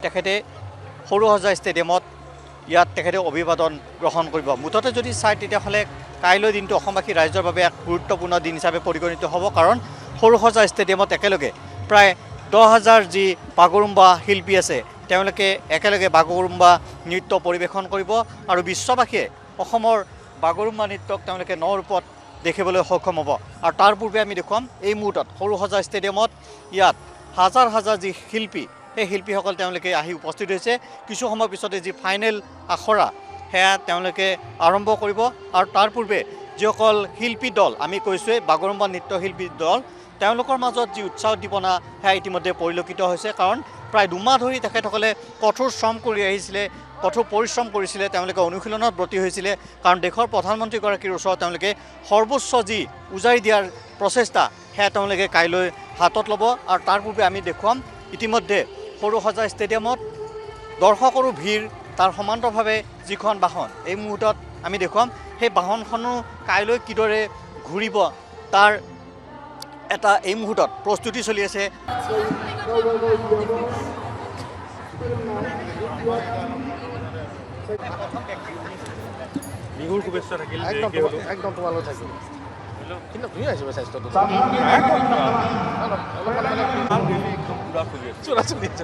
তেখেতে সৰুসজাই ষ্টেডিয়ামত ইয়াত তেখেতে অভিবাদন গ্ৰহণ কৰিব। মুঠতে যদি চাই তেতিয়াহ'লে কাইলৈ দিনটো অসমবাসী ৰাইজৰ বাবে এক গুৰুত্বপূৰ্ণ দিন হিচাপে পৰিগণিত হ'ব, কাৰণ সৰুসজাই ষ্টেডিয়ামত একেলগে প্ৰায় 10,000 যি বাগৰুম্বা শিল্পী আছে তেওঁলোকে একেলগে বাগৰুম্বা নৃত্য পৰিৱেশন কৰিব আৰু বিশ্ববাসীয়ে অসমৰ বাগৰুম্বা নৃত্যক তেওঁলোকে ন ৰূপত দেখিবলৈ সক্ষম হ'ব। আৰু তাৰ পূৰ্বে আমি দেখুৱাম এই মুহূৰ্তত সৰুসজাই ষ্টেডিয়ামত ইয়াত হাজাৰ হাজাৰ যি শিল্পী সেই শিল্পীসকল তেওঁলোকে আহি উপস্থিত হৈছে। কিছু সময় পিছতে যি ফাইনেল আখৰা সেয়া তেওঁলোকে আৰম্ভ কৰিব। আৰু তাৰ পূৰ্বে যিসকল শিল্পী দল আমি কৈছোঁৱেই বাগৰুম্বা নৃত্যশিল্পী দল তেওঁলোকৰ মাজত যি উৎসাহ উদ্দীপনা সেয়া ইতিমধ্যে পৰিলক্ষিত হৈছে, কাৰণ প্ৰায় 2 মাহ ধৰি তেখেতসকলে কঠোৰ শ্ৰম কৰি আহিছিলে, কঠোৰ পৰিশ্ৰম কৰিছিলে, তেওঁলোকে অনুশীলনত ব্ৰতী হৈছিলে, কাৰণ দেশৰ প্ৰধানমন্ত্ৰীগৰাকীৰ ওচৰত তেওঁলোকে সৰ্বোচ্চ যি উজাৰি দিয়াৰ প্ৰচেষ্টা সেয়া তেওঁলোকে কাইলৈ হাতত ল'ব। আৰু তাৰ পূৰ্বে আমি দেখুৱাম ইতিমধ্যে সৰুসজাই ষ্টেডিয়ামত দৰ্শকৰো ভিৰ, তাৰ সমান্তৰভাৱে যিখন বাহন এই মুহূৰ্তত আমি দেখুৱাম সেই বাহনখনো কাইলৈ কিদৰে ঘূৰিব তাৰ এটা এই মুহূৰ্তত প্ৰস্তুতি চলি আছে। বিহুৰ শুভেচ্ছা থাকিল। একদম তোমালৈ থাকিল, কিন্তু ধুনীয়া হৈছে স্বাস্থ্যটো। চোৰা চলি আছে।